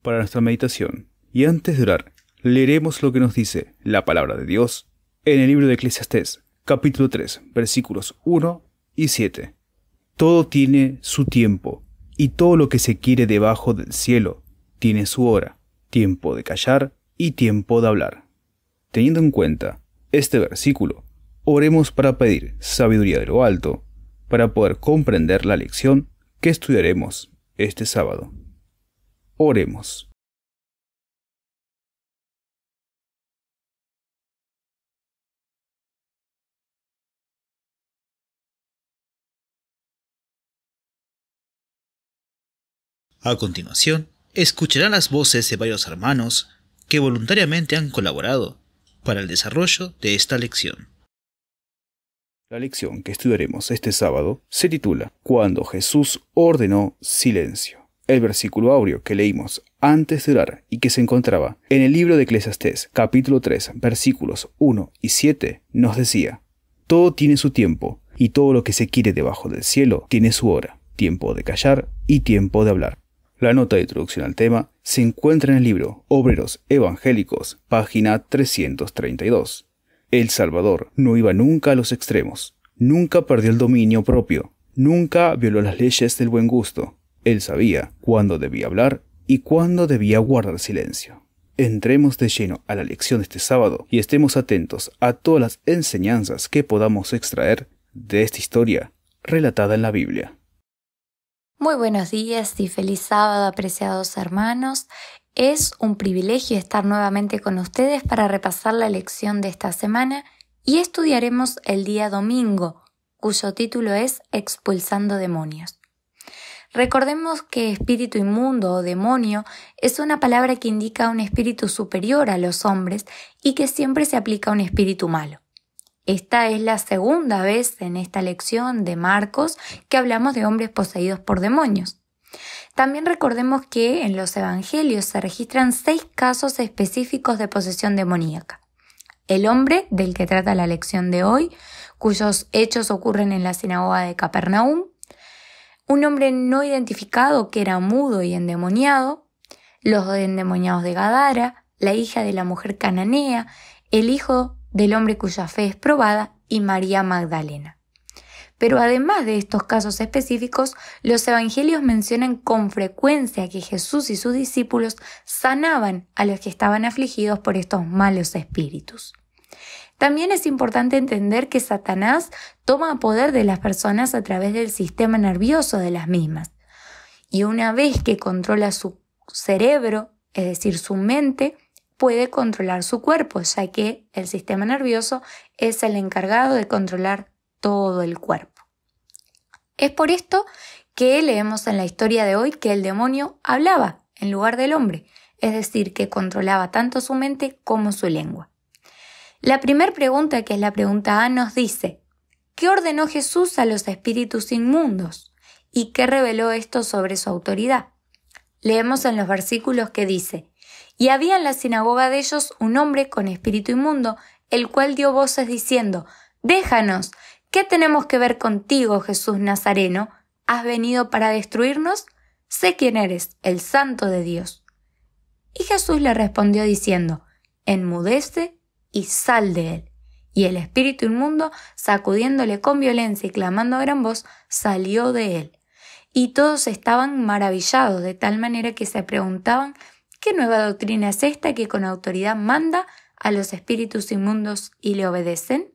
para nuestra meditación. Y antes de orar, leeremos lo que nos dice la palabra de Dios en el libro de Eclesiastés, capítulo 3, versículos 1 y 7. Todo tiene su tiempo, y todo lo que se quiere debajo del cielo tiene su hora, tiempo de callar y tiempo de hablar. Teniendo en cuenta este versículo, oremos para pedir sabiduría de lo alto, para poder comprender la lección que estudiaremos este sábado. Oremos. A continuación, escucharán las voces de varios hermanos que voluntariamente han colaborado para el desarrollo de esta lección. La lección que estudiaremos este sábado se titula Cuando Jesús ordenó silencio. El versículo áureo que leímos antes de orar y que se encontraba en el libro de Eclesiastés, capítulo 3, versículos 1 y 7, nos decía: todo tiene su tiempo, y todo lo que se quiere debajo del cielo tiene su hora, tiempo de callar y tiempo de hablar. La nota de introducción al tema se encuentra en el libro Obreros Evangélicos, página 332. El Salvador no iba nunca a los extremos, nunca perdió el dominio propio, nunca violó las leyes del buen gusto. Él sabía cuándo debía hablar y cuándo debía guardar silencio. Entremos de lleno a la lección de este sábado y estemos atentos a todas las enseñanzas que podamos extraer de esta historia relatada en la Biblia. Muy buenos días y feliz sábado, apreciados hermanos. Es un privilegio estar nuevamente con ustedes para repasar la lección de esta semana y estudiaremos el día domingo, cuyo título es Expulsando demonios. Recordemos que espíritu inmundo o demonio es una palabra que indica un espíritu superior a los hombres y que siempre se aplica a un espíritu malo. Esta es la segunda vez en esta lección de Marcos que hablamos de hombres poseídos por demonios. También recordemos que en los evangelios se registran 6 casos específicos de posesión demoníaca. El hombre del que trata la lección de hoy, cuyos hechos ocurren en la sinagoga de Capernaum, un hombre no identificado que era mudo y endemoniado, los endemoniados de Gadara, la hija de la mujer cananea, el hijo del hombre cuya fe es probada y María Magdalena. Pero además de estos casos específicos, los evangelios mencionan con frecuencia que Jesús y sus discípulos sanaban a los que estaban afligidos por estos malos espíritus. También es importante entender que Satanás toma poder de las personas a través del sistema nervioso de las mismas. Y una vez que controla su cerebro, es decir, su mente, puede controlar su cuerpo, ya que el sistema nervioso es el encargado de controlar todo el cuerpo. Es por esto que leemos en la historia de hoy que el demonio hablaba en lugar del hombre, es decir, que controlaba tanto su mente como su lengua. La primera pregunta, que es la pregunta A, nos dice: ¿qué ordenó Jesús a los espíritus inmundos? ¿Y qué reveló esto sobre su autoridad? Leemos en los versículos que dice: y había en la sinagoga de ellos un hombre con espíritu inmundo, el cual dio voces diciendo: déjanos, ¿qué tenemos que ver contigo, Jesús Nazareno? ¿Has venido para destruirnos? Sé quién eres, el Santo de Dios. Y Jesús le respondió diciendo: enmudece y sal de él. Y el espíritu inmundo, sacudiéndole con violencia y clamando a gran voz, salió de él. Y todos estaban maravillados, de tal manera que se preguntaban: ¿qué nueva doctrina es esta que con autoridad manda a los espíritus inmundos y le obedecen?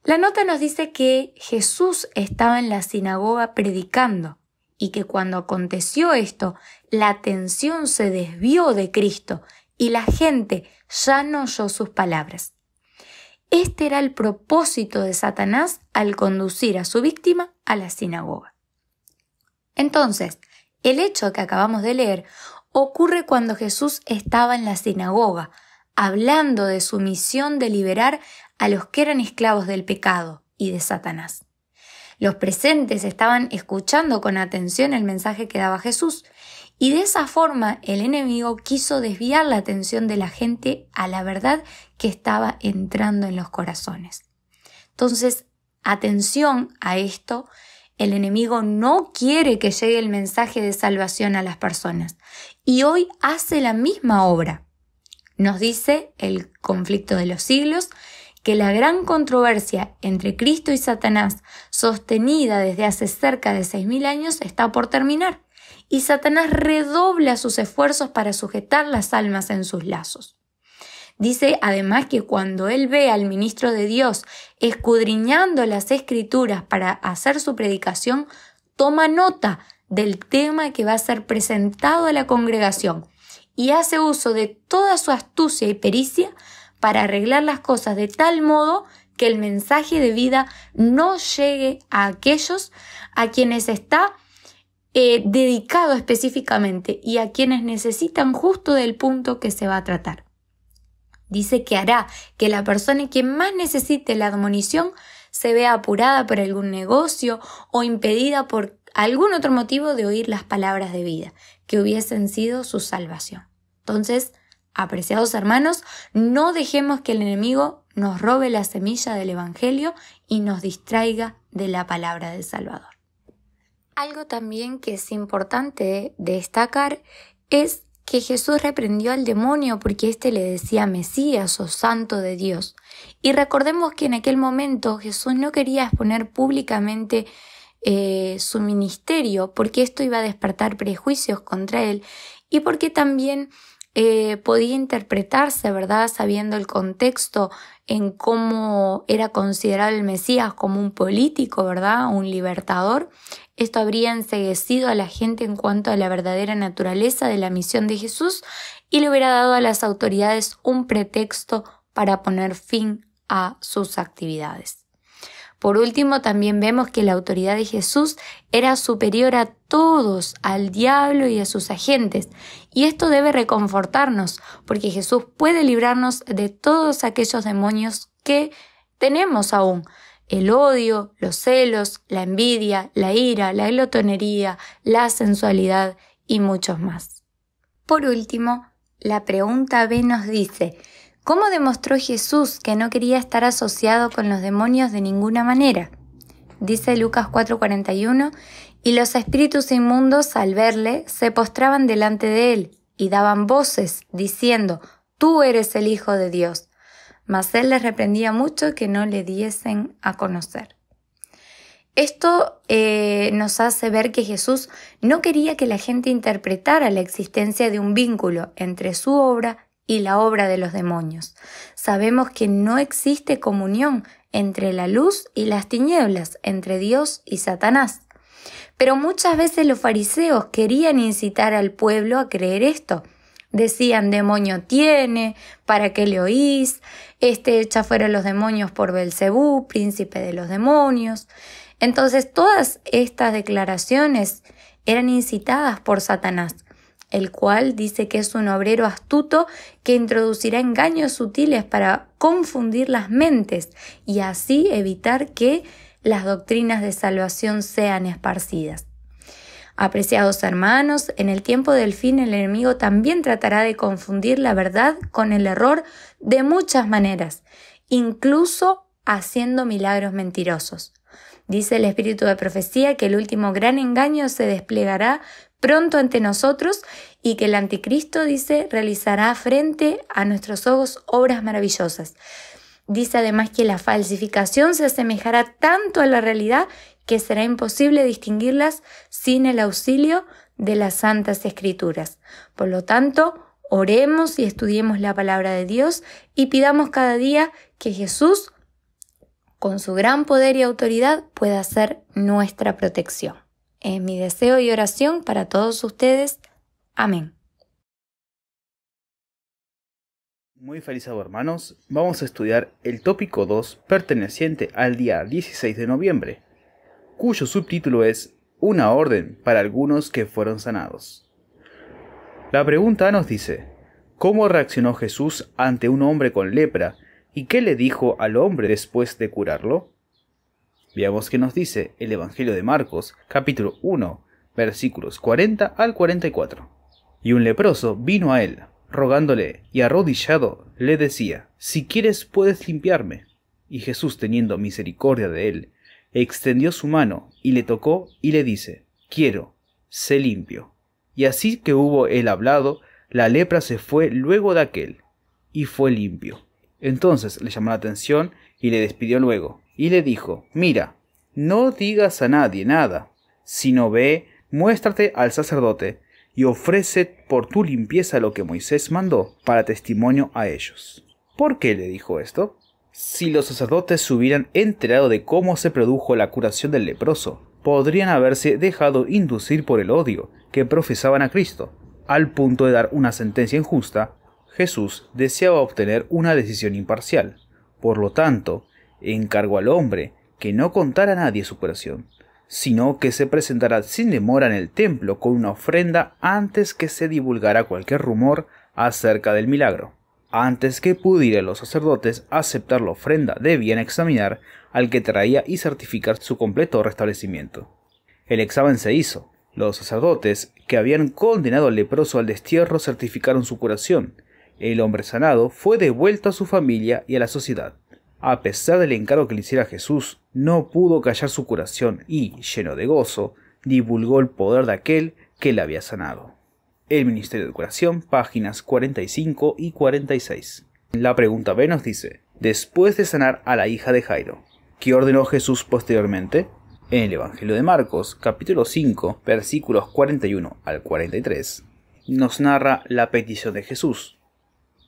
La nota nos dice que Jesús estaba en la sinagoga predicando y que cuando aconteció esto, la atención se desvió de Cristo y la gente ya no oyó sus palabras. Este era el propósito de Satanás al conducir a su víctima a la sinagoga. Entonces, el hecho que acabamos de leer ocurre cuando Jesús estaba en la sinagoga, hablando de su misión de liberar a los que eran esclavos del pecado y de Satanás. Los presentes estaban escuchando con atención el mensaje que daba Jesús, y de esa forma el enemigo quiso desviar la atención de la gente a la verdad que estaba entrando en los corazones. Entonces, atención a esto. El enemigo no quiere que llegue el mensaje de salvación a las personas y hoy hace la misma obra. Nos dice el conflicto de los siglos que la gran controversia entre Cristo y Satanás, sostenida desde hace cerca de 6.000 años, está por terminar, y Satanás redobla sus esfuerzos para sujetar las almas en sus lazos. Dice además que cuando él ve al ministro de Dios escudriñando las Escrituras para hacer su predicación, toma nota del tema que va a ser presentado a la congregación y hace uso de toda su astucia y pericia para arreglar las cosas de tal modo que el mensaje de vida no llegue a aquellos a quienes está dedicado específicamente y a quienes necesitan justo del punto que se va a tratar. Dice que hará que la persona que más necesite la admonición se vea apurada por algún negocio o impedida por algún otro motivo de oír las palabras de vida, que hubiesen sido su salvación. Entonces, apreciados hermanos, no dejemos que el enemigo nos robe la semilla del Evangelio y nos distraiga de la palabra del Salvador. Algo también que es importante destacar es que Jesús reprendió al demonio porque éste le decía Mesías o Santo de Dios. Y recordemos que en aquel momento Jesús no quería exponer públicamente su ministerio porque esto iba a despertar prejuicios contra él y porque también podía interpretarse, ¿verdad?, sabiendo el contexto en cómo era considerado el Mesías como un político, ¿verdad?, un libertador. Esto habría enceguecido a la gente en cuanto a la verdadera naturaleza de la misión de Jesús y le hubiera dado a las autoridades un pretexto para poner fin a sus actividades. Por último, también vemos que la autoridad de Jesús era superior a todos, al diablo y a sus agentes. Y esto debe reconfortarnos, porque Jesús puede librarnos de todos aquellos demonios que tenemos aún. El odio, los celos, la envidia, la ira, la glotonería, la sensualidad y muchos más. Por último, la pregunta B nos dice: ¿cómo demostró Jesús que no quería estar asociado con los demonios de ninguna manera? Dice Lucas 4:41, y los espíritus inmundos al verle se postraban delante de él y daban voces diciendo: tú eres el Hijo de Dios. Mas él les reprendía mucho que no le diesen a conocer. Esto nos hace ver que Jesús no quería que la gente interpretara la existencia de un vínculo entre su obra y la obra de los demonios. Sabemos que no existe comunión entre la luz y las tinieblas, entre Dios y Satanás. Pero muchas veces los fariseos querían incitar al pueblo a creer esto. Decían: demonio tiene, ¿para qué le oís? Echa fuera los demonios por Belcebú, príncipe de los demonios. Entonces todas estas declaraciones eran incitadas por Satanás, el cual dice que es un obrero astuto que introducirá engaños sutiles para confundir las mentes y así evitar que las doctrinas de salvación sean esparcidas. Apreciados hermanos, en el tiempo del fin el enemigo también tratará de confundir la verdad con el error de muchas maneras, incluso haciendo milagros mentirosos. Dice el espíritu de profecía que el último gran engaño se desplegará pronto ante nosotros y que el anticristo, dice, realizará frente a nuestros ojos obras maravillosas. Dice además que la falsificación se asemejará tanto a la realidad que será imposible distinguirlas sin el auxilio de las Santas Escrituras. Por lo tanto, oremos y estudiemos la palabra de Dios y pidamos cada día que Jesús, con su gran poder y autoridad, pueda ser nuestra protección. Es mi deseo y oración para todos ustedes. Amén. Muy feliz sábado, hermanos. Vamos a estudiar el tópico 2 perteneciente al día 16 de noviembre, cuyo subtítulo es Una orden para algunos que fueron sanados. La pregunta A nos dice: ¿cómo reaccionó Jesús ante un hombre con lepra y qué le dijo al hombre después de curarlo? Veamos qué nos dice el Evangelio de Marcos, capítulo 1, versículos 40 al 44. Y un leproso vino a él, rogándole, y arrodillado le decía: si quieres puedes limpiarme. Y Jesús, teniendo misericordia de él, extendió su mano y le tocó y le dice: quiero, sé limpio. Y así que hubo él hablado, la lepra se fue luego de aquel, y fue limpio. Entonces le llamó la atención y le despidió luego, y le dijo: mira, no digas a nadie nada, sino ve, muéstrate al sacerdote, y ofrece por tu limpieza lo que Moisés mandó, para testimonio a ellos. ¿Por qué le dijo esto? Si los sacerdotes se hubieran enterado de cómo se produjo la curación del leproso, podrían haberse dejado inducir por el odio que profesaban a Cristo. Al punto de dar una sentencia injusta, Jesús deseaba obtener una decisión imparcial. Por lo tanto, encargó al hombre que no contara a nadie su curación, sino que se presentara sin demora en el templo con una ofrenda antes que se divulgara cualquier rumor acerca del milagro. Antes que pudieran los sacerdotes aceptar la ofrenda, debían examinar al que traía y certificar su completo restablecimiento. El examen se hizo. Los sacerdotes que habían condenado al leproso al destierro certificaron su curación. El hombre sanado fue devuelto a su familia y a la sociedad. A pesar del encargo que le hiciera Jesús, no pudo callar su curación y, lleno de gozo, divulgó el poder de aquel que le había sanado. El Ministerio de Curación, páginas 45 y 46. La pregunta B nos dice: después de sanar a la hija de Jairo, ¿qué ordenó Jesús posteriormente? En el Evangelio de Marcos, capítulo 5, versículos 41 al 43, nos narra la petición de Jesús.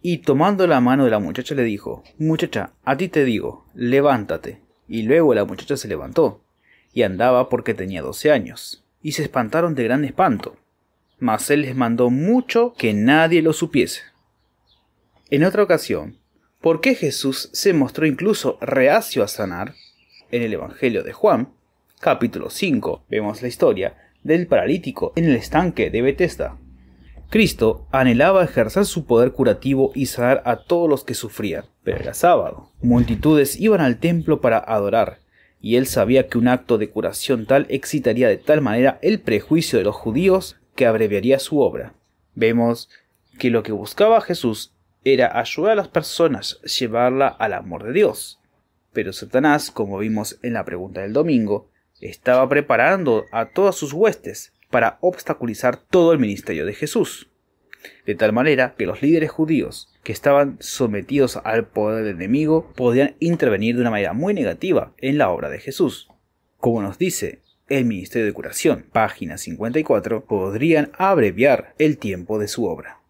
Y tomando la mano de la muchacha le dijo: muchacha, a ti te digo, levántate. Y luego la muchacha se levantó, y andaba porque tenía 12 años, y se espantaron de gran espanto. Mas él les mandó mucho que nadie lo supiese. En otra ocasión, ¿por qué Jesús se mostró incluso reacio a sanar? En el Evangelio de Juan, capítulo 5, vemos la historia del paralítico en el estanque de Betesda. Cristo anhelaba ejercer su poder curativo y sanar a todos los que sufrían, pero era sábado. Multitudes iban al templo para adorar, y él sabía que un acto de curación tal excitaría de tal manera el prejuicio de los judíos que abreviaría su obra. Vemos que lo que buscaba Jesús era ayudar a las personas, llevarla al amor de Dios. Pero Satanás, como vimos en la pregunta del domingo, estaba preparando a todas sus huestes para obstaculizar todo el ministerio de Jesús. De tal manera que los líderes judíos, que estaban sometidos al poder del enemigo, podían intervenir de una manera muy negativa en la obra de Jesús. Como nos dice el Ministerio de Curación, página 54, podrían abreviar el tiempo de su obra.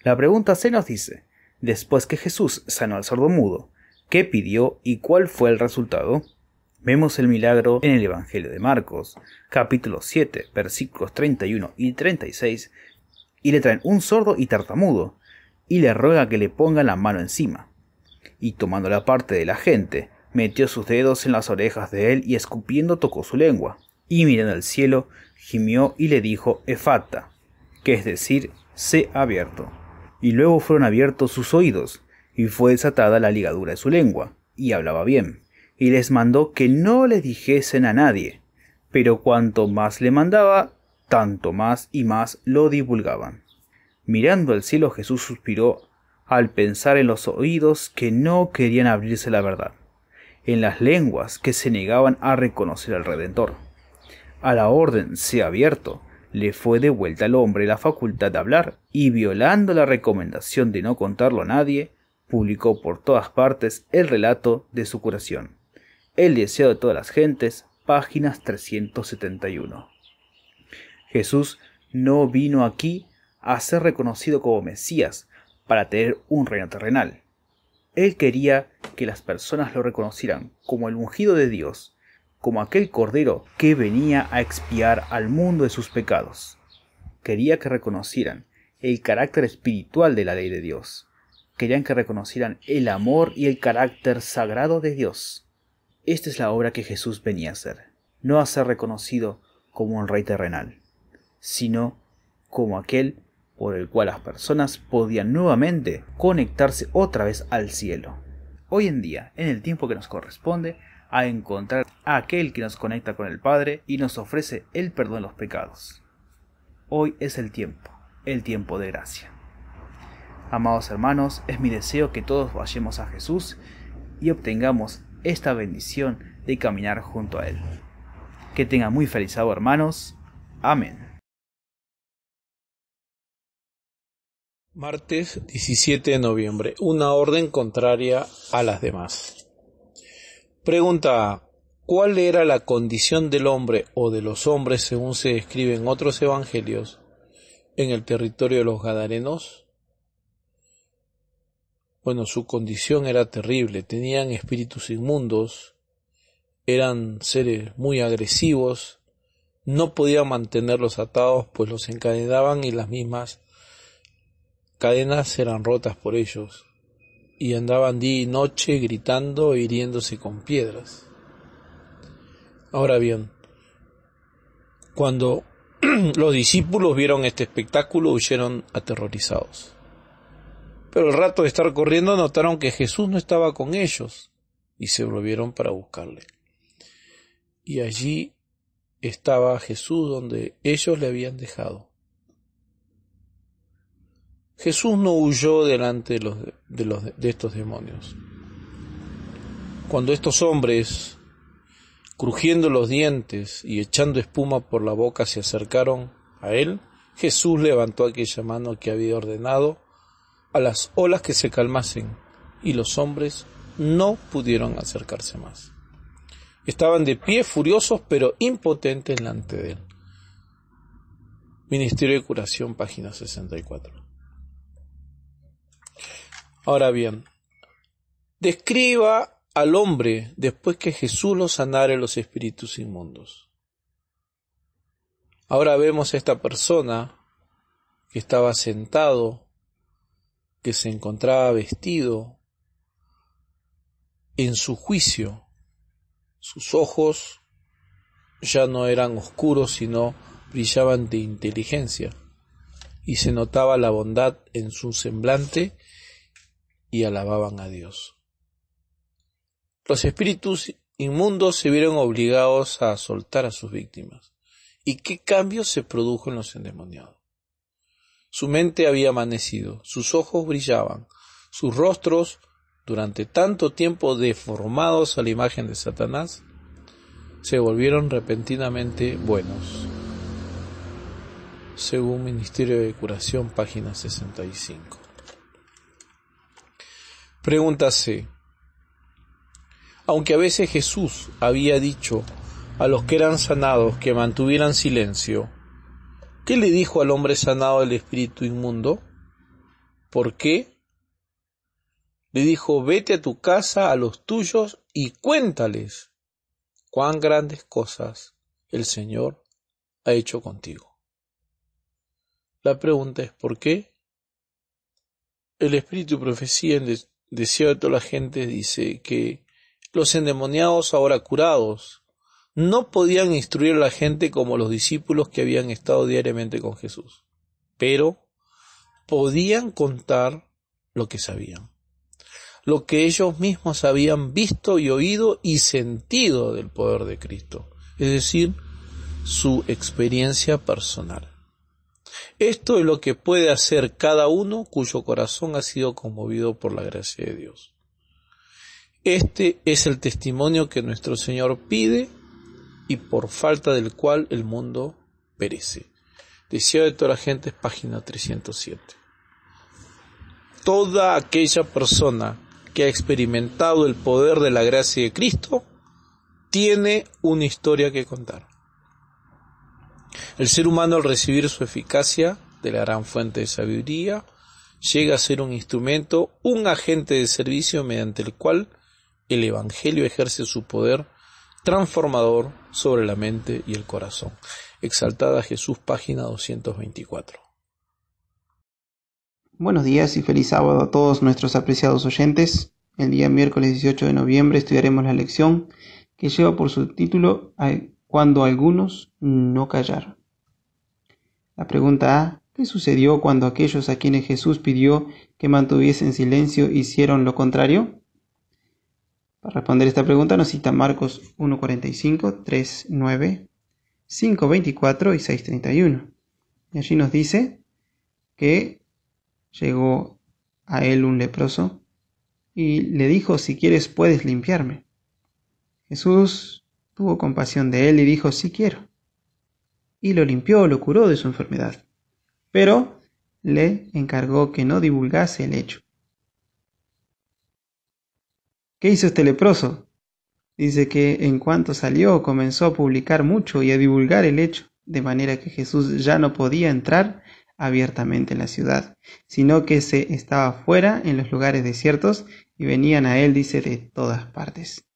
La pregunta C nos dice: después que Jesús sanó al sordomudo, ¿qué pidió y cuál fue el resultado? Vemos el milagro en el Evangelio de Marcos, capítulo 7, versículos 31 y 36, y le traen un sordo y tartamudo, y le ruega que le pongan la mano encima. Y tomando la parte de la gente, metió sus dedos en las orejas de él y escupiendo tocó su lengua. Y mirando al cielo, gimió y le dijo: Efata, que es decir, sé abierto. Y luego fueron abiertos sus oídos, y fue desatada la ligadura de su lengua, y hablaba bien. Y les mandó que no le dijesen a nadie, pero cuanto más le mandaba, tanto más y más lo divulgaban. Mirando al cielo, Jesús suspiró al pensar en los oídos que no querían abrirse la verdad, en las lenguas que se negaban a reconocer al Redentor. A la orden sea abierto, le fue devuelta al hombre la facultad de hablar, y violando la recomendación de no contarlo a nadie, publicó por todas partes el relato de su curación. El deseo de todas las gentes, páginas 371. Jesús no vino aquí a ser reconocido como Mesías para tener un reino terrenal. Él quería que las personas lo reconocieran como el ungido de Dios, como aquel cordero que venía a expiar al mundo de sus pecados. Quería que reconocieran el carácter espiritual de la ley de Dios. Querían que reconocieran el amor y el carácter sagrado de Dios. Esta es la obra que Jesús venía a hacer, no a ser reconocido como un rey terrenal, sino como aquel por el cual las personas podían nuevamente conectarse otra vez al cielo. Hoy en día, en el tiempo que nos corresponde, a encontrar a aquel que nos conecta con el Padre y nos ofrece el perdón de los pecados. Hoy es el tiempo de gracia. Amados hermanos, es mi deseo que todos vayamos a Jesús y obtengamos esta bendición de caminar junto a Él. Que tengan muy feliz sábado, hermanos. Amén. Martes 17 de noviembre. Una orden contraria a las demás. Pregunta A. ¿Cuál era la condición del hombre o de los hombres según se describe en otros evangelios en el territorio de los Gadarenos? Bueno, su condición era terrible. Tenían espíritus inmundos, eran seres muy agresivos, no podían mantenerlos atados pues los encadenaban y las mismas cadenas eran rotas por ellos y andaban día y noche gritando e hiriéndose con piedras. Ahora bien, cuando los discípulos vieron este espectáculo huyeron aterrorizados. Pero al rato de estar corriendo notaron que Jesús no estaba con ellos y se volvieron para buscarle. Y allí estaba Jesús donde ellos le habían dejado. Jesús no huyó delante de estos demonios. Cuando estos hombres, crujiendo los dientes y echando espuma por la boca, se acercaron a él, Jesús levantó aquella mano que había ordenado a las olas que se calmasen, y los hombres no pudieron acercarse más. Estaban de pie, furiosos, pero impotentes delante de él. Ministerio de Curación, página 64. Ahora bien, describa al hombre después que Jesús lo sanare los espíritus inmundos. Ahora vemos a esta persona que estaba sentado, que se encontraba vestido en su juicio. Sus ojos ya no eran oscuros, sino brillaban de inteligencia, y se notaba la bondad en su semblante y alababan a Dios. Los espíritus inmundos se vieron obligados a soltar a sus víctimas. ¿Y qué cambio se produjo en los endemoniados? Su mente había amanecido, sus ojos brillaban, sus rostros, durante tanto tiempo deformados a la imagen de Satanás, se volvieron repentinamente buenos. Según Ministerio de Curación, página 65. Pregunta C. Aunque a veces Jesús había dicho a los que eran sanados que mantuvieran silencio, ¿qué le dijo al hombre sanado del espíritu inmundo? ¿Por qué? Le dijo: vete a tu casa, a los tuyos, y cuéntales cuán grandes cosas el Señor ha hecho contigo. La pregunta es: ¿por qué? El espíritu de profecía en deseo de toda la gente dice que los endemoniados ahora curados no podían instruir a la gente como los discípulos que habían estado diariamente con Jesús, pero podían contar lo que sabían, lo que ellos mismos habían visto y oído y sentido del poder de Cristo, es decir, su experiencia personal. Esto es lo que puede hacer cada uno cuyo corazón ha sido conmovido por la gracia de Dios. Este es el testimonio que nuestro Señor pide y por falta del cual el mundo perece. Deseo de toda la gente, página 307. Toda aquella persona que ha experimentado el poder de la gracia de Cristo tiene una historia que contar. El ser humano, al recibir su eficacia de la gran fuente de sabiduría, llega a ser un instrumento, un agente de servicio mediante el cual el Evangelio ejerce su poder transformador sobre la mente y el corazón. Exaltada Jesús, página 224. Buenos días y feliz sábado a todos nuestros apreciados oyentes. El día miércoles 18 de noviembre estudiaremos la lección que lleva por subtítulo Cuando algunos no callaron. La pregunta A: ¿qué sucedió cuando aquellos a quienes Jesús pidió que mantuviesen silencio hicieron lo contrario? Para responder esta pregunta nos cita Marcos 1:45, 3:9, 5:24 y 6:31. Y allí nos dice que llegó a él un leproso y le dijo: si quieres puedes limpiarme. Jesús tuvo compasión de él y dijo: sí quiero. Y lo limpió, lo curó de su enfermedad. Pero le encargó que no divulgase el hecho. ¿Qué hizo este leproso? Dice que en cuanto salió comenzó a publicar mucho y a divulgar el hecho, de manera que Jesús ya no podía entrar abiertamente en la ciudad, sino que se estaba fuera en los lugares desiertos y venían a él, dice, de todas partes.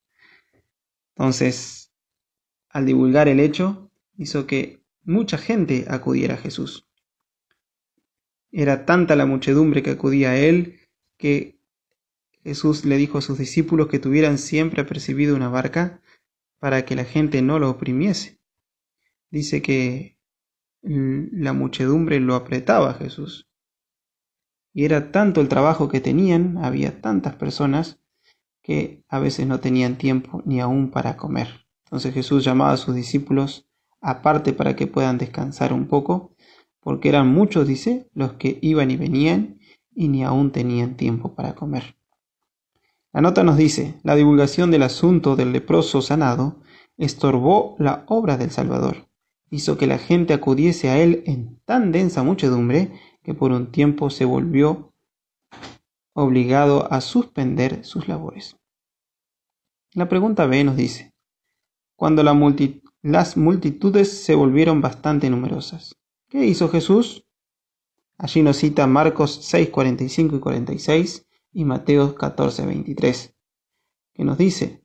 Entonces, al divulgar el hecho, hizo que mucha gente acudiera a Jesús. Era tanta la muchedumbre que acudía a él que Jesús le dijo a sus discípulos que tuvieran siempre apercibido una barca para que la gente no lo oprimiese. Dice que la muchedumbre lo apretaba a Jesús. Y era tanto el trabajo que tenían, había tantas personas que a veces no tenían tiempo ni aún para comer. Entonces Jesús llamaba a sus discípulos aparte para que puedan descansar un poco, porque eran muchos, dice, los que iban y venían y ni aún tenían tiempo para comer. La nota nos dice, la divulgación del asunto del leproso sanado estorbó la obra del Salvador. Hizo que la gente acudiese a él en tan densa muchedumbre que por un tiempo se volvió obligado a suspender sus labores. La pregunta B nos dice, cuando las multitudes se volvieron bastante numerosas, ¿qué hizo Jesús? Allí nos cita Marcos 6, 45 y 46 y Mateo 14, 23, que nos dice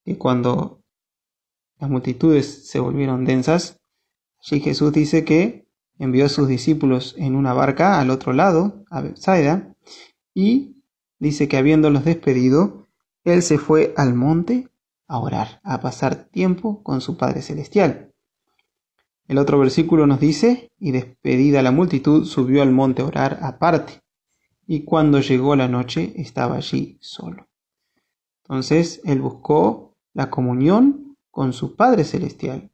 que cuando las multitudes se volvieron densas, allí Jesús dice que envió a sus discípulos en una barca al otro lado, a Betsaida, y dice que habiéndolos despedido, él se fue al monte a orar, a pasar tiempo con su Padre Celestial. El otro versículo nos dice, y despedida la multitud, subió al monte a orar aparte, y cuando llegó la noche estaba allí solo. Entonces él buscó la comunión con su Padre Celestial.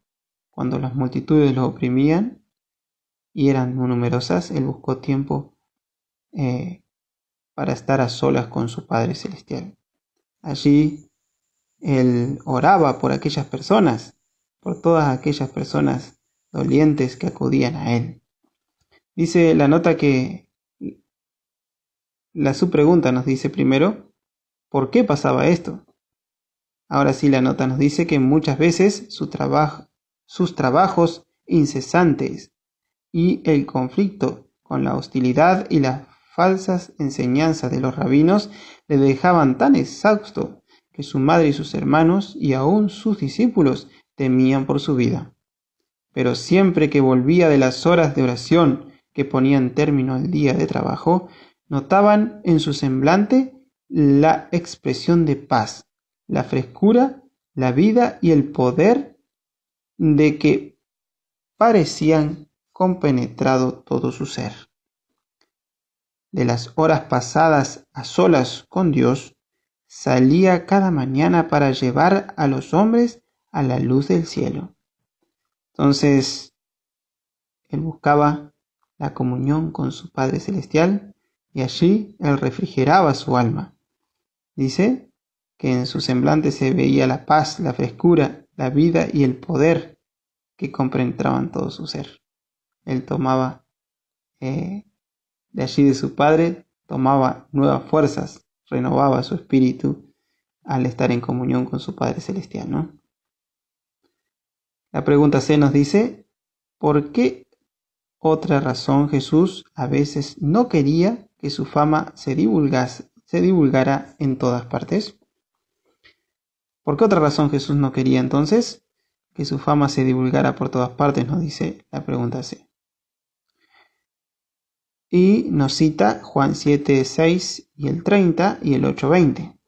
Cuando las multitudes lo oprimían y eran muy numerosas, él buscó tiempo para estar a solas con su Padre Celestial. Allí él oraba por aquellas personas, por todas aquellas personas dolientes que acudían a él. Dice la nota que su pregunta nos dice primero, ¿por qué pasaba esto? Ahora sí, la nota nos dice que muchas veces sus trabajos incesantes y el conflicto con la hostilidad y las falsas enseñanzas de los rabinos le dejaban tan exhausto que su madre y sus hermanos y aún sus discípulos temían por su vida. Pero siempre que volvía de las horas de oración que ponían término al día de trabajo, notaban en su semblante la expresión de paz, la frescura, la vida y el poder de que parecían compenetrado todo su ser. De las horas pasadas a solas con Dios, salía cada mañana para llevar a los hombres a la luz del cielo. Entonces, él buscaba la comunión con su Padre Celestial y allí él refrigeraba su alma. Dice que en su semblante se veía la paz, la frescura, la vida y el poder que compenetraban todo su ser. Él tomaba de allí de su Padre, tomaba nuevas fuerzas, renovaba su espíritu al estar en comunión con su Padre Celestial, ¿no? La pregunta C nos dice, ¿por qué otra razón Jesús a veces no quería que su fama se divulgara en todas partes? ¿Por qué otra razón Jesús no quería entonces que su fama se divulgara por todas partes? Nos dice la pregunta C. Y nos cita Juan 7, 6 y el 30 y el 8, 20.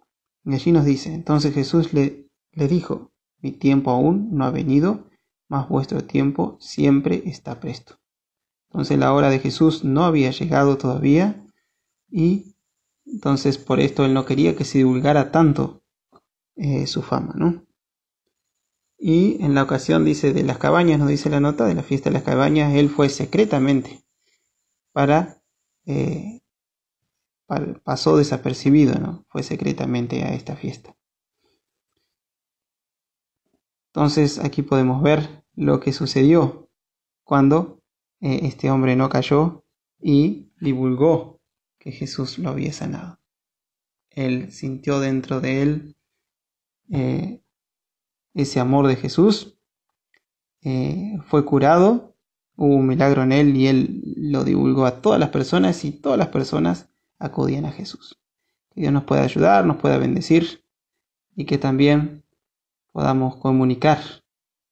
Y allí nos dice, entonces Jesús le dijo, mi tiempo aún no ha venido, mas vuestro tiempo siempre está presto. Entonces la hora de Jesús no había llegado todavía y entonces por esto él no quería que se divulgara tanto su fama, ¿no? Y en la ocasión, dice, de las cabañas, nos dice la nota, de la fiesta de las cabañas, él fue secretamente pasó desapercibido, ¿no? Fue secretamente a esta fiesta. Entonces aquí podemos ver lo que sucedió cuando este hombre no cayó y divulgó que Jesús lo había sanado. Él sintió dentro de él ese amor de Jesús, fue curado, hubo un milagro en él y él lo divulgó a todas las personas y todas las personas acudían a Jesús. Que Dios nos pueda ayudar, nos pueda bendecir y que también podamos comunicar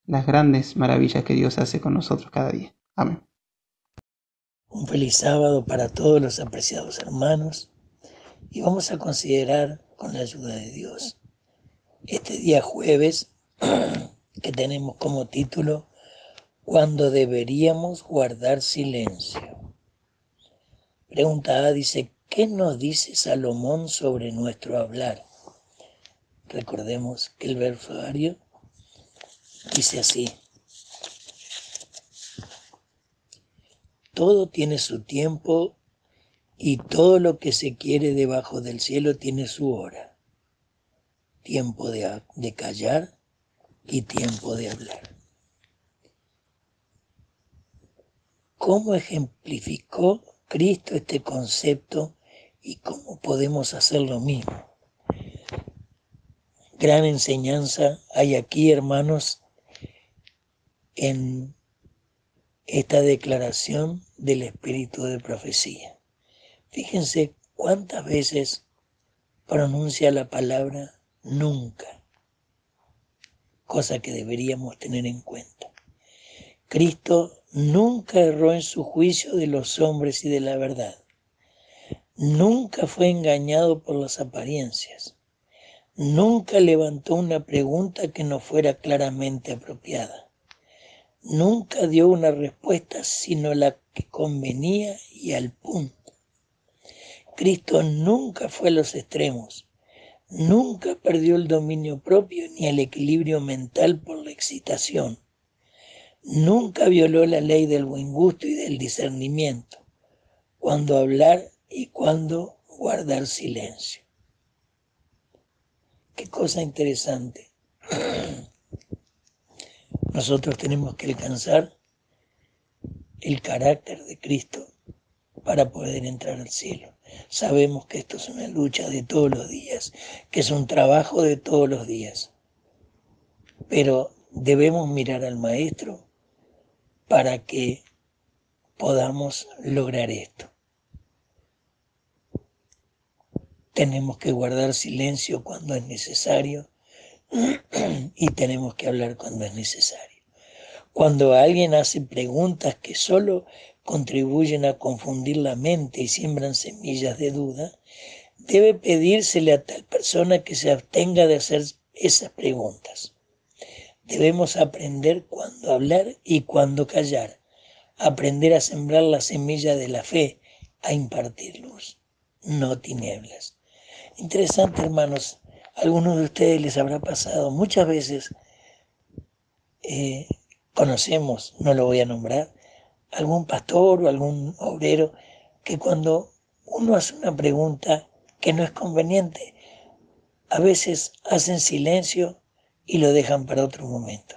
las grandes maravillas que Dios hace con nosotros cada día. Amén. Un feliz sábado para todos los apreciados hermanos y vamos a considerar con la ayuda de Dios este día jueves que tenemos como título Cuando deberíamos guardar silencio. Pregunta A dice, ¿qué nos dice Salomón sobre nuestro hablar? Recordemos que el versario dice así: todo tiene su tiempo y todo lo que se quiere debajo del cielo tiene su hora. Tiempo de callar y tiempo de hablar. ¿Cómo ejemplificó Cristo este concepto y cómo podemos hacer lo mismo? Gran enseñanza hay aquí, hermanos, en esta declaración del espíritu de profecía. Fíjense cuántas veces pronuncia la palabra nunca, cosa que deberíamos tener en cuenta. Cristo nunca erró en su juicio de los hombres y de la verdad. Nunca fue engañado por las apariencias. Nunca levantó una pregunta que no fuera claramente apropiada. Nunca dio una respuesta sino la que convenía y al punto. Cristo nunca fue a los extremos. Nunca perdió el dominio propio ni el equilibrio mental por la excitación. Nunca violó la ley del buen gusto y del discernimiento, cuando hablar y cuando guardar silencio. Qué cosa interesante. Nosotros tenemos que alcanzar el carácter de Cristo para poder entrar al cielo. Sabemos que esto es una lucha de todos los días, que es un trabajo de todos los días. Pero debemos mirar al Maestro para que podamos lograr esto. Tenemos que guardar silencio cuando es necesario y tenemos que hablar cuando es necesario. Cuando alguien hace preguntas que solo contribuyen a confundir la mente y siembran semillas de duda, debe pedírsele a tal persona que se abstenga de hacer esas preguntas. Debemos aprender cuándo hablar y cuándo callar, aprender a sembrar la semilla de la fe, a impartir luz, no tinieblas. Interesante, hermanos, a algunos de ustedes les habrá pasado, muchas veces conocemos, no lo voy a nombrar, algún pastor o algún obrero que cuando uno hace una pregunta que no es conveniente, a veces hacen silencio y lo dejan para otro momento.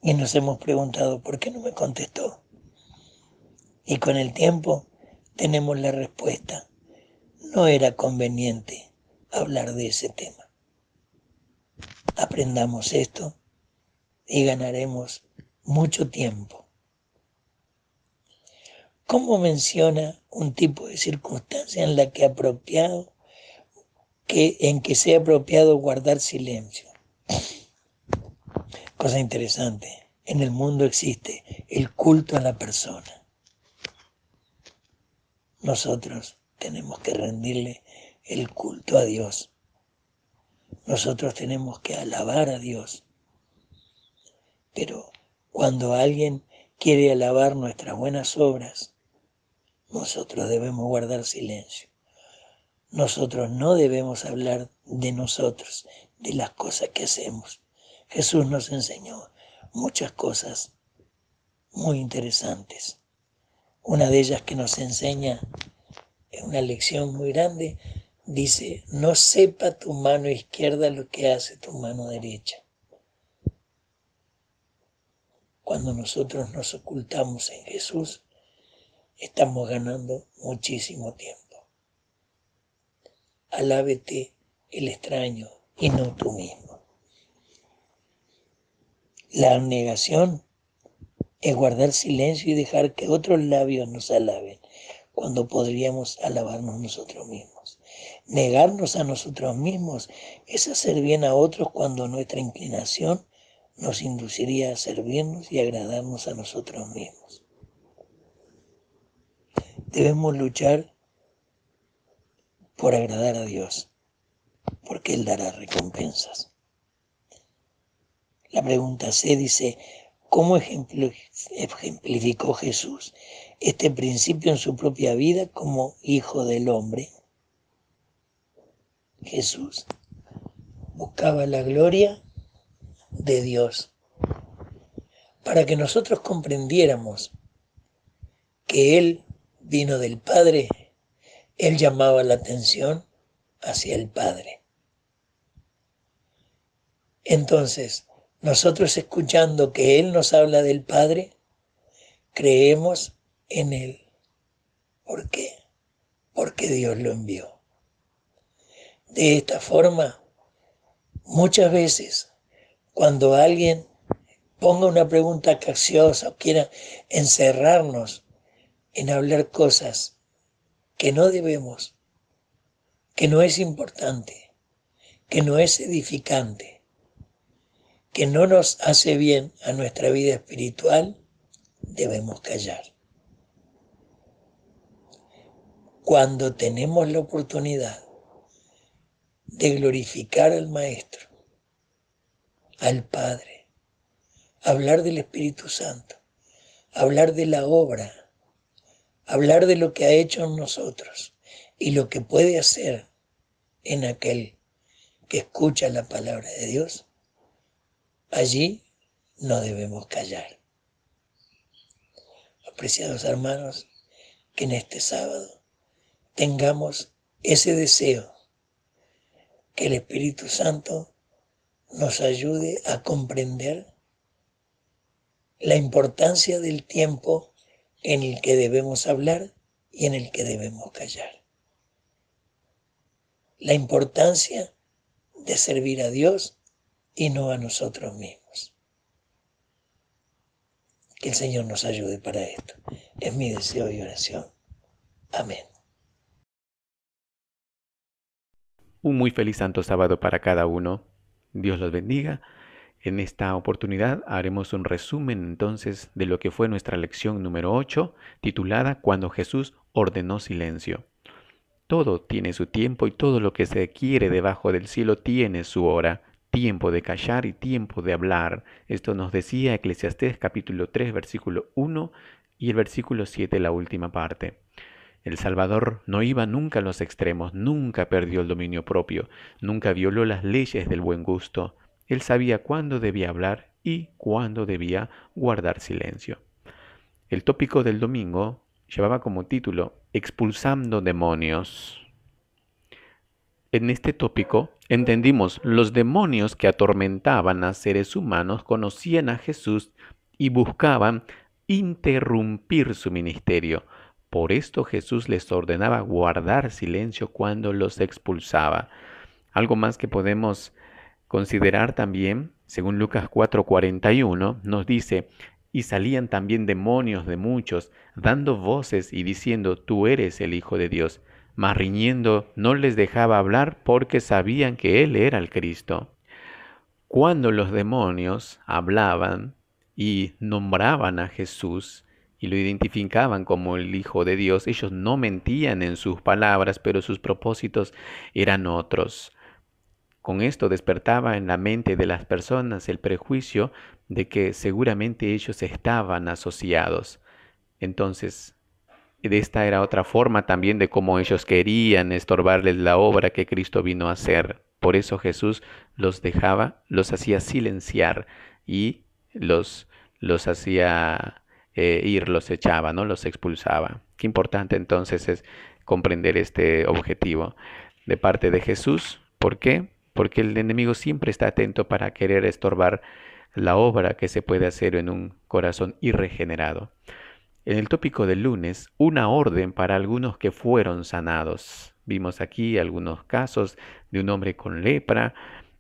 Y nos hemos preguntado, ¿por qué no me contestó? Y con el tiempo tenemos la respuesta. No era conveniente hablar de ese tema. Aprendamos esto y ganaremos mucho tiempo. ¿Cómo menciona un tipo de circunstancia en la en que sea apropiado guardar silencio? Cosa interesante, en el mundo existe el culto a la persona. Nosotros tenemos que rendirle el culto a Dios. Nosotros tenemos que alabar a Dios. Pero cuando alguien quiere alabar nuestras buenas obras, nosotros debemos guardar silencio. Nosotros no debemos hablar de nosotros, de las cosas que hacemos. Jesús nos enseñó muchas cosas muy interesantes. Una de ellas que nos enseña, es una lección muy grande, dice, no sepa tu mano izquierda lo que hace tu mano derecha. Cuando nosotros nos ocultamos en Jesús, estamos ganando muchísimo tiempo. Alábete el extraño y no tú mismo. La abnegación es guardar silencio y dejar que otros labios nos alaben, cuando podríamos alabarnos nosotros mismos. Negarnos a nosotros mismos es hacer bien a otros cuando nuestra inclinación nos induciría a servirnos y agradarnos a nosotros mismos. Debemos luchar por agradar a Dios, porque Él dará recompensas. La pregunta C dice, ¿cómo ejemplificó Jesús este principio en su propia vida como Hijo del Hombre? Jesús buscaba la gloria de Dios para que nosotros comprendiéramos que Él vino del Padre. Él llamaba la atención hacia el Padre. Entonces, nosotros escuchando que Él nos habla del Padre, creemos en Él. ¿Por qué? Porque Dios lo envió. De esta forma, muchas veces, cuando alguien ponga una pregunta capciosa o quiera encerrarnos en hablar cosas que no debemos, que no es importante, que no es edificante, que no nos hace bien a nuestra vida espiritual, debemos callar. Cuando tenemos la oportunidad de glorificar al Maestro, al Padre, hablar del Espíritu Santo, hablar de la obra, hablar de lo que ha hecho en nosotros y lo que puede hacer en aquel que escucha la palabra de Dios, allí no debemos callar. Apreciados hermanos, que en este sábado tengamos ese deseo, que el Espíritu Santo nos ayude a comprender la importancia del tiempo en el que debemos hablar y en el que debemos callar. La importancia de servir a Dios y no a nosotros mismos. Que el Señor nos ayude para esto. Es mi deseo y oración. Amén. Un muy feliz Santo Sábado para cada uno. Dios los bendiga. En esta oportunidad haremos un resumen entonces de lo que fue nuestra lección número 8, titulada Cuando Jesús ordenó silencio. Todo tiene su tiempo y todo lo que se quiere debajo del cielo tiene su hora. Tiempo de callar y tiempo de hablar. Esto nos decía Eclesiastés capítulo 3, versículo 1 y el versículo 7, la última parte. El Salvador no iba nunca a los extremos, nunca perdió el dominio propio, nunca violó las leyes del buen gusto. Él sabía cuándo debía hablar y cuándo debía guardar silencio. El tópico del domingo llevaba como título Expulsando demonios. En este tópico entendimos los demonios que atormentaban a seres humanos conocían a Jesús y buscaban interrumpir su ministerio. Por esto Jesús les ordenaba guardar silencio cuando los expulsaba. Algo más que podemos considerar también, según Lucas 4:41, nos dice, y salían también demonios de muchos, dando voces y diciendo, tú eres el Hijo de Dios. Mas riñendo no les dejaba hablar porque sabían que Él era el Cristo. Cuando los demonios hablaban y nombraban a Jesús y lo identificaban como el Hijo de Dios, ellos no mentían en sus palabras, pero sus propósitos eran otros. Con esto despertaba en la mente de las personas el prejuicio de que seguramente ellos estaban asociados. Entonces, esta era otra forma también de cómo ellos querían estorbarles la obra que Cristo vino a hacer. Por eso Jesús los dejaba, los hacía silenciar y los hacía ir, los echaba, ¿no? Los expulsaba. Qué importante entonces es comprender este objetivo de parte de Jesús. ¿Por qué? Porque el enemigo siempre está atento para querer estorbar la obra que se puede hacer en un corazón irregenerado. En el tópico del lunes, una orden para algunos que fueron sanados. Vimos aquí algunos casos de un hombre con lepra,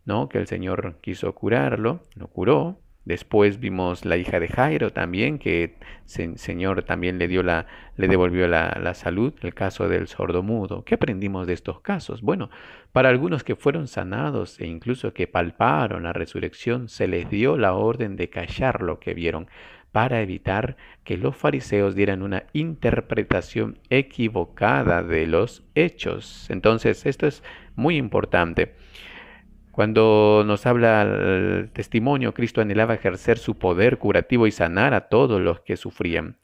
¿no? Que el Señor quiso curarlo, lo curó. Después vimos la hija de Jairo también, que el Señor también le devolvió la salud. El caso del sordomudo. ¿Qué aprendimos de estos casos? Bueno, para algunos que fueron sanados e incluso que palparon la resurrección, se les dio la orden de callar lo que vieron, para evitar que los fariseos dieran una interpretación equivocada de los hechos. Entonces, esto es muy importante. Cuando nos habla el testimonio, Cristo anhelaba ejercer su poder curativo y sanar a todos los que sufrían,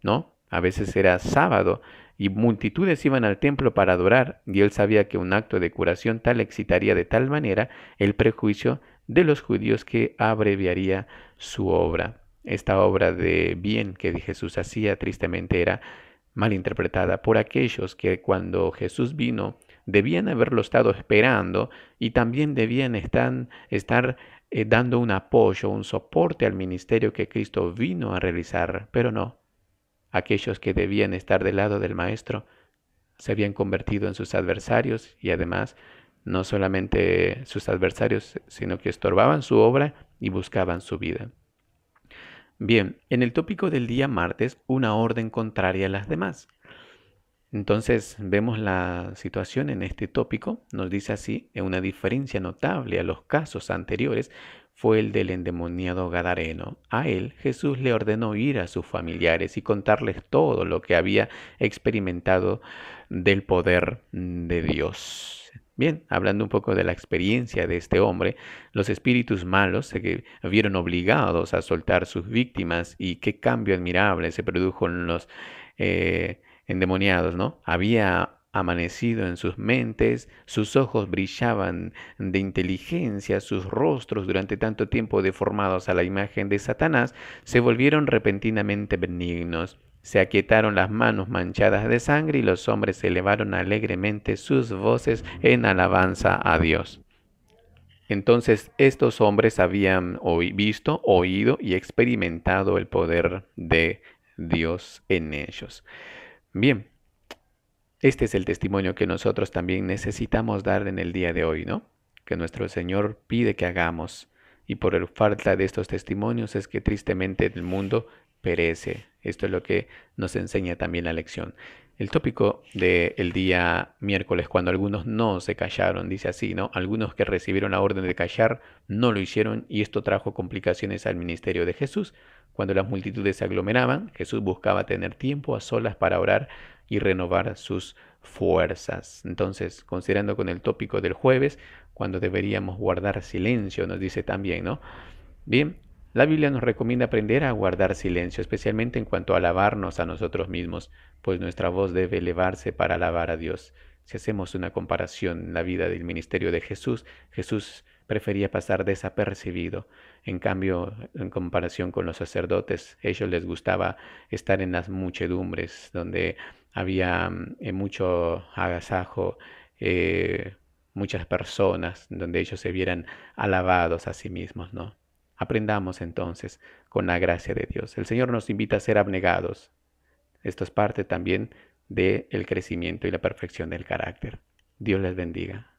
¿no? A veces era sábado y multitudes iban al templo para adorar, y él sabía que un acto de curación tal excitaría de tal manera el prejuicio de los judíos que abreviaría su obra. Esta obra de bien que Jesús hacía tristemente era mal interpretada por aquellos que cuando Jesús vino debían haberlo estado esperando y también debían estar dando un apoyo, un soporte al ministerio que Cristo vino a realizar, pero no. Aquellos que debían estar del lado del Maestro se habían convertido en sus adversarios y además no solamente sus adversarios, sino que estorbaban su obra y buscaban su vida. Bien, en el tópico del día martes, una orden contraria a las demás. Entonces vemos la situación en este tópico, nos dice así: una diferencia notable a los casos anteriores fue el del endemoniado gadareno. A él Jesús le ordenó ir a sus familiares y contarles todo lo que había experimentado del poder de Dios. Bien, hablando un poco de la experiencia de este hombre, los espíritus malos se vieron obligados a soltar sus víctimas, y qué cambio admirable se produjo en los endemoniados, ¿no? Había amanecido en sus mentes, sus ojos brillaban de inteligencia, sus rostros durante tanto tiempo deformados a la imagen de Satanás se volvieron repentinamente benignos. Se aquietaron las manos manchadas de sangre y los hombres elevaron alegremente sus voces en alabanza a Dios. Entonces estos hombres habían visto, oído y experimentado el poder de Dios en ellos. Bien, este es el testimonio que nosotros también necesitamos dar en el día de hoy, ¿no? Que nuestro Señor pide que hagamos. Y por falta de estos testimonios es que tristemente el mundo perece. Esto es lo que nos enseña también la lección. El tópico del día miércoles, cuando algunos no se callaron, dice así, ¿no? Algunos que recibieron la orden de callar no lo hicieron, y esto trajo complicaciones al ministerio de Jesús. Cuando las multitudes se aglomeraban, Jesús buscaba tener tiempo a solas para orar y renovar sus fuerzas. Entonces, considerando con el tópico del jueves, cuando deberíamos guardar silencio, nos dice también, ¿no? Bien, la Biblia nos recomienda aprender a guardar silencio, especialmente en cuanto a alabarnos a nosotros mismos, pues nuestra voz debe elevarse para alabar a Dios. Si hacemos una comparación en la vida del ministerio de Jesús, Jesús prefería pasar desapercibido. En cambio, en comparación con los sacerdotes, a ellos les gustaba estar en las muchedumbres, donde había mucho agasajo, muchas personas, donde ellos se vieran alabados a sí mismos, ¿no? Aprendamos entonces con la gracia de Dios. El Señor nos invita a ser abnegados. Esto es parte también del crecimiento y la perfección del carácter. Dios les bendiga.